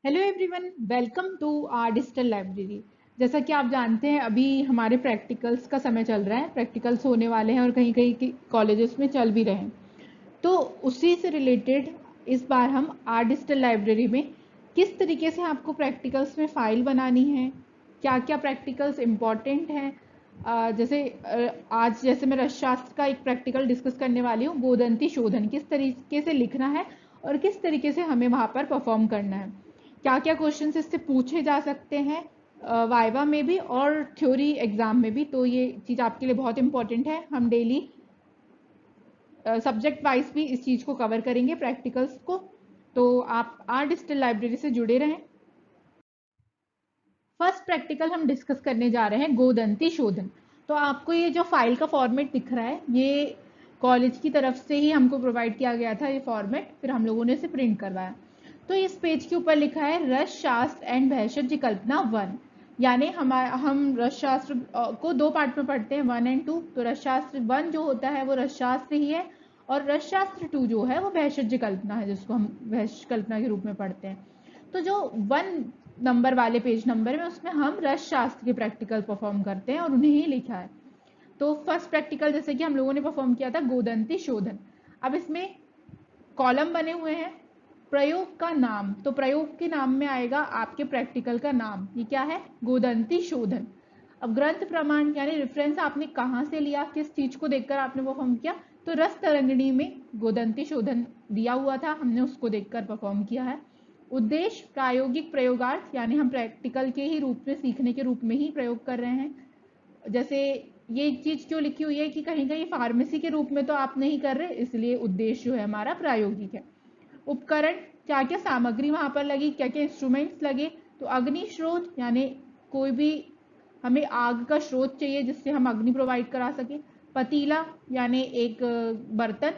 Hello everyone, welcome to our digital library. जैसा कि आप जानते हैं, अभी हमारे प्रैक्टिकल्स का समय चल रहा है। प्रैक्टिकल्स होने वाले हैं और कहीं कहीं कॉलेजेस में चल भी रहे हैं। तो उसी से रिलेटेड इस बार हम आवर डिजिटल लाइब्रेरी में किस तरीके से आपको प्रैक्टिकल्स में फाइल बनानी है, क्या क्या प्रैक्टिकल्स इम्पॉर्टेंट हैं। आज जैसे मैं रसशास्त्र का एक प्रैक्टिकल डिस्कस करने वाली हूँ, गोदंती शोधन किस तरीके से लिखना है और किस तरीके से हमें वहाँ पर परफॉर्म करना है, क्या क्या क्वेश्चन इससे पूछे जा सकते हैं वाइवा में भी और थ्योरी एग्जाम में भी। तो ये चीज़ आपके लिए बहुत इंपॉर्टेंट है। हम डेली सब्जेक्ट वाइज भी इस चीज़ को कवर करेंगे, प्रैक्टिकल्स को। तो आप आर डिजिटल लाइब्रेरी से जुड़े रहें। फर्स्ट प्रैक्टिकल हम डिस्कस करने जा रहे हैं, गोदंती शोधन। तो आपको ये जो फाइल का फॉर्मेट दिख रहा है, ये कॉलेज की तरफ से ही हमको प्रोवाइड किया गया था ये फॉर्मेट, फिर हम लोगों ने इसे प्रिंट करवाया। तो इस पेज के ऊपर लिखा है रस शास्त्र एंड भेषज कल्पना 1। यानी हम रस शास्त्र को दो पार्ट में पढ़ते हैं, 1 और 2। तो रस शास्त्र 1 जो होता है वो रस शास्त्र ही है, और रस शास्त्र 2 जो है वो भेषज कल्पना है, जिसको हम भेषज कल्पना के रूप में पढ़ते हैं। तो जो 1 नंबर वाले पेज नंबर में, उसमें हम रस शास्त्र के प्रैक्टिकल परफॉर्म करते हैं और उन्हें ही लिखा है। तो फर्स्ट प्रैक्टिकल जैसे कि हम लोगों ने परफॉर्म किया था, गोदंती शोधन। अब इसमें कॉलम बने हुए हैं। प्रयोग का नाम, तो प्रयोग के नाम में आएगा आपके प्रैक्टिकल का नाम। ये क्या है? गोदंती शोधन। अब ग्रंथ प्रमाण यानी रेफरेंस आपने कहाँ से लिया, किस चीज को देखकर आपने परफॉर्म किया। तो रस तरंगिणी में गोदंती शोधन दिया हुआ था, हमने उसको देखकर परफॉर्म किया है। उद्देश्य प्रायोगिक प्रयोगार्थ, यानी हम प्रैक्टिकल के ही रूप में, सीखने के रूप में ही प्रयोग कर रहे हैं। जैसे ये चीज क्यों लिखी हुई है कि कहीं कहीं फार्मेसी के रूप में तो आप नहीं कर रहे, इसलिए उद्देश्य जो है हमारा प्रायोगिक है। उपकरण, क्या क्या सामग्री वहां पर लगी, क्या क्या इंस्ट्रूमेंट्स लगे। तो अग्नि स्रोत, यानी कोई भी हमें आग का स्रोत चाहिए जिससे हम अग्नि प्रोवाइड करा सके। पतीला यानी एक बर्तन।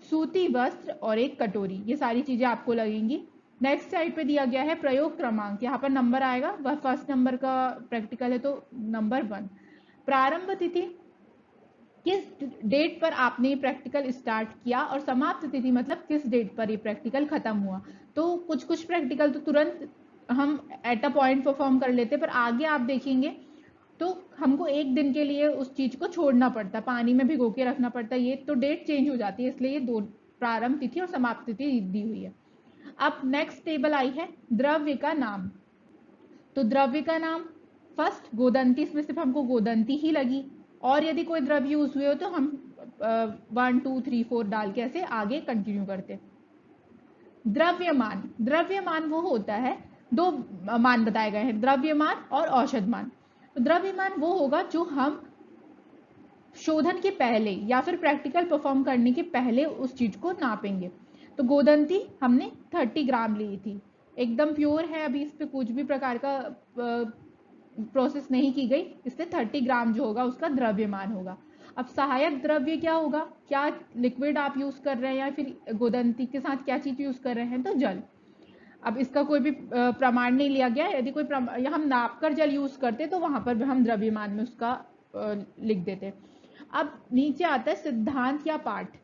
सूती वस्त्र और एक कटोरी, ये सारी चीजें आपको लगेंगी। नेक्स्ट साइड पे दिया गया है प्रयोग क्रमांक, यहाँ पर नंबर आएगा, वह फर्स्ट नंबर का प्रैक्टिकल है तो नंबर 1। प्रारंभ तिथि, किस डेट पर आपने ये प्रैक्टिकल स्टार्ट किया, और समाप्त तिथि मतलब किस डेट पर ये प्रैक्टिकल खत्म हुआ। तो कुछ कुछ प्रैक्टिकल तो तुरंत हम एट अ पॉइंट परफॉर्म कर लेते, पर आगे आप देखेंगे तो हमको एक दिन के लिए उस चीज को छोड़ना पड़ता, पानी में भिगो के रखना पड़ता, ये तो डेट चेंज हो जाती है, इसलिए ये दो प्रारंभ तिथि और समाप्त तिथि दी हुई है। अब नेक्स्ट टेबल आई है द्रव्य का नाम। तो द्रव्य का नाम फर्स्ट गोदंती, इसमें सिर्फ हमको गोदंती ही लगी, और यदि कोई द्रव्य यूज हुए हो तो हम 1 2 3 4 डाल के ऐसे आगे कंटिन्यू करते। द्रव्यमान, द्रव्यमान वो होता है, दो मान बताए गए हैं, द्रव्यमान और औषध मान। तो द्रव्यमान वो होगा जो हम शोधन के पहले या फिर प्रैक्टिकल परफॉर्म करने के पहले उस चीज को नापेंगे। तो गोदंती हमने 30 ग्राम ली थी, एकदम प्योर है, अभी इस पे कुछ भी प्रकार का प्रोसेस नहीं की गई, इसलिए 30 ग्राम जो होगा उसका द्रव्यमान होगा। अब सहायक द्रव्य क्या होगा, क्या लिक्विड आप यूज कर रहे हैं या फिर गोदंती के साथ क्या चीज यूज कर रहे हैं, तो जल। अब इसका कोई भी प्रमाण नहीं लिया गया, यदि कोई हम नाप कर जल यूज करते तो वहां पर भी हम द्रव्यमान में उसका लिख देते। अब नीचे आता है सिद्धांत या पाठ,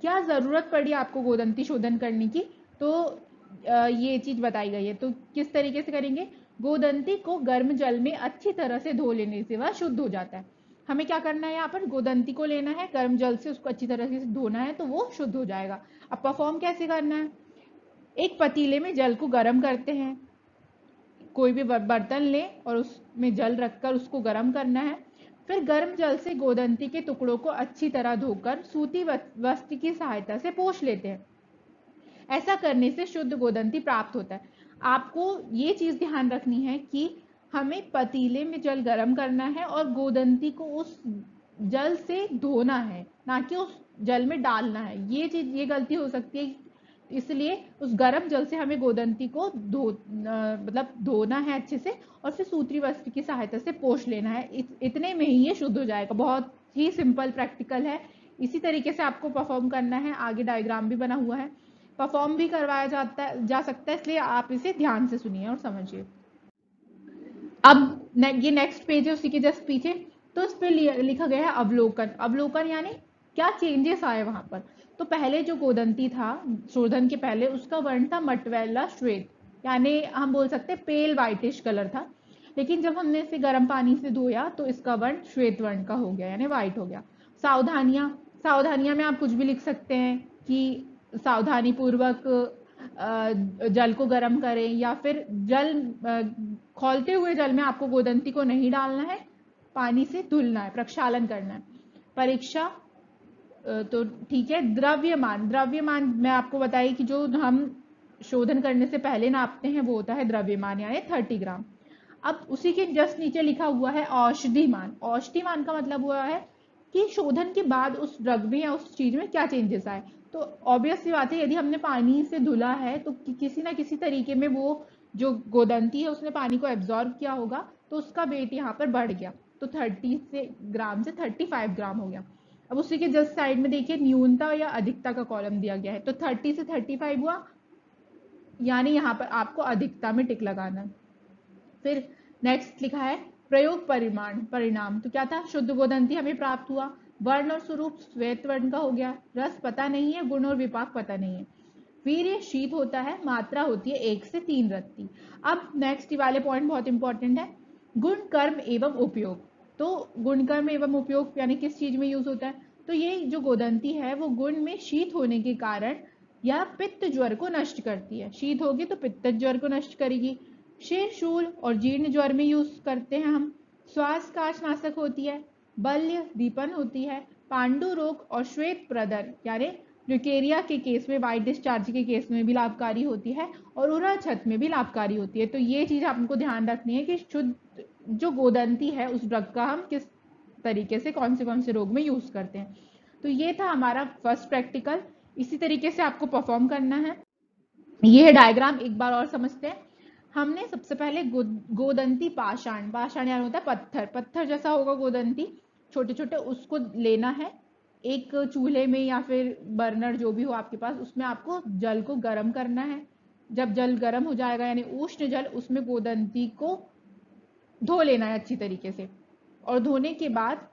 क्या जरूरत पड़ी आपको गोदंती शोधन करने की, तो ये चीज बताई गई है। तो किस तरीके से करेंगे, गोदंती को गर्म जल में अच्छी तरह से धो लेने से वह शुद्ध हो जाता है। हमें क्या करना है, यहाँ पर गोदंती को लेना है, गर्म जल से उसको अच्छी तरह से धोना है, तो वो शुद्ध हो जाएगा। अब परफॉर्म कैसे करना है, एक पतीले में जल को गर्म करते हैं, कोई भी बर्तन लें और उसमें जल रखकर उसको गर्म करना है। फिर गर्म जल से गोदंती के टुकड़ों को अच्छी तरह धोकर सूती वस्त्र की सहायता से पोंछ लेते हैं। ऐसा करने से शुद्ध गोदंती प्राप्त होता है। आपको ये चीज ध्यान रखनी है कि हमें पतीले में जल गर्म करना है और गोदंती को उस जल से धोना है, ना कि उस जल में डालना है। ये गलती हो सकती है, इसलिए उस गर्म जल से हमें गोदंती को मतलब धोना है अच्छे से, और फिर सूत्री वस्त्र की सहायता से पोंछ लेना है। इतने में ही ये शुद्ध हो जाएगा। बहुत ही सिंपल प्रैक्टिकल है, इसी तरीके से आपको परफॉर्म करना है। आगे डायग्राम भी बना हुआ है, परफॉर्म भी करवाया जा सकता है, इसलिए आप इसे ध्यान से सुनिए और समझिए। अब ये नेक्स्ट पेज है उसी के जस्ट पीछे, तो इस पे लिखा गया है अवलोकन। अवलोकन यानी क्या चेंजेस आए वहां पर। तो पहले जो गोदंती था शोधन के पहले, उसका वर्ण था मटवैला श्वेत, यानी हम बोल सकते हैं पेल वाइटिश कलर था। लेकिन जब हमने इसे गर्म पानी से धोया तो इसका वर्ण श्वेत वर्ण का हो गया, यानी व्हाइट हो गया। सावधानियां, सावधानियां में आप कुछ भी लिख सकते हैं कि सावधानी पूर्वक जल को गर्म करें, या फिर जल खौलते हुए जल में आपको गोदंती को नहीं डालना है, पानी से धुलना है, प्रक्षालन करना है। परीक्षा तो ठीक है। द्रव्यमान, द्रव्यमान मैं आपको बताई कि जो हम शोधन करने से पहले नापते हैं वो होता है द्रव्यमान, यानी 30 ग्राम। अब उसी के जस्ट नीचे लिखा हुआ है औषधि मान। औषधि मान का मतलब हुआ है कि शोधन के बाद उस ड्रग में या उस चीज में क्या चेंजेस आए। तो ऑब्वियस सी बात है, यदि हमने पानी से धुला है तो किसी ना किसी तरीके में वो जो गोदंती है उसने पानी को एब्जॉर्ब किया होगा, तो उसका वेट यहाँ पर बढ़ गया। तो 30 से ग्राम से 35 ग्राम हो गया। अब उसी के जस्ट साइड में देखिए न्यूनता या अधिकता का कॉलम दिया गया है, तो 30 से 35 हुआ, यानी यहाँ पर आपको अधिकता में टिक लगाना है। फिर नेक्स्ट लिखा है प्रयोग परिमाण परिणाम, तो क्या था, शुद्ध गोदंती हमें प्राप्त हुआ। वर्ण और स्वरूप श्वेत वर्ण का हो गया। रस पता नहीं है, गुण और विपाक पता नहीं है। वीर्य शीत होता है, मात्रा होती है 1 से 3 रत्ती। अब नेक्स्ट वाले पॉइंट बहुत इंपॉर्टेंट है, गुण कर्म एवं उपयोग। तो गुण कर्म एवं उपयोग यानी किस चीज में यूज होता है, तो ये जो गोदंती है वो गुण में शीत होने के कारण यह पित्त ज्वर को नष्ट करती है। शीत होगी तो पित्त ज्वर को नष्ट करेगी। शीर शूल और जीर्ण ज्वर में यूज करते हैं हम। श्वास काशनाशक होती है। बल्य दीपन होती है। पांडु रोग और श्वेत प्रदर यानी ल्यूकेरिया के केस में, वाइट डिस्चार्ज के केस में भी लाभकारी होती है, और उरा छत में भी लाभकारी होती है। तो ये चीज आपको ध्यान रखनी है कि शुद्ध जो गोदंती है उस ड्रग का हम किस तरीके से कौन से रोग में यूज करते हैं। तो ये था हमारा फर्स्ट प्रैक्टिकल। इसी तरीके से आपको परफॉर्म करना है। ये है डायग्राम, एक बार और समझते हैं। हमने सबसे पहले गोदंती पाषाण, पाषाण यानी होता है पत्थर, पत्थर जैसा होगा गोदंती, छोटे छोटे, उसको लेना है। एक चूल्हे में या फिर बर्नर जो भी हो आपके पास, उसमें आपको जल को गर्म करना है। जब जल गर्म हो जाएगा यानी उष्ण जल, उसमें गोदंती को धो लेना है अच्छी तरीके से। और धोने के बाद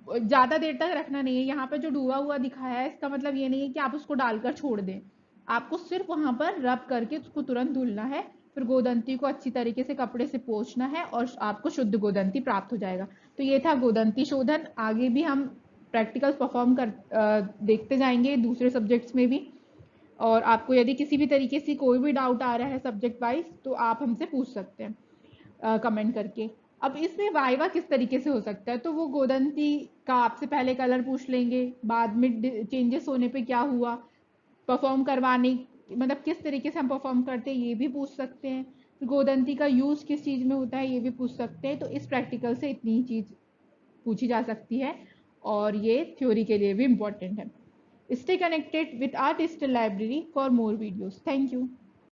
ज्यादा देर तक रखना नहीं है। यहाँ पे जो डूबा हुआ दिखाया है इसका मतलब ये नहीं है कि आप उसको डालकर छोड़ दें, आपको सिर्फ वहां पर रब करके उसको तुरंत धुलना है। फिर गोदंती को अच्छी तरीके से कपड़े से पोंछना है और आपको शुद्ध गोदंती प्राप्त हो जाएगा। तो ये था गोदंती शोधन। आगे भी हम प्रैक्टिकल परफॉर्म कर देखते जाएंगे दूसरे सब्जेक्ट्स में भी। और आपको यदि किसी भी तरीके से कोई भी डाउट आ रहा है सब्जेक्ट वाइज, तो आप हमसे पूछ सकते हैं कमेंट करके। अब इसमें वाइवा किस तरीके से हो सकता है, तो वो गोदंती का आपसे पहले कलर पूछ लेंगे, बाद में चेंजेस होने पे क्या हुआ, परफॉर्म करवाने मतलब किस तरीके से हम परफॉर्म करते हैं ये भी पूछ सकते हैं, गोदंती का यूज किस चीज में होता है ये भी पूछ सकते हैं। तो इस प्रैक्टिकल से इतनी ही चीज पूछी जा सकती है, और ये थ्योरी के लिए भी इम्पोर्टेंट है। Stay connected with our digital library for more videos. Thank you.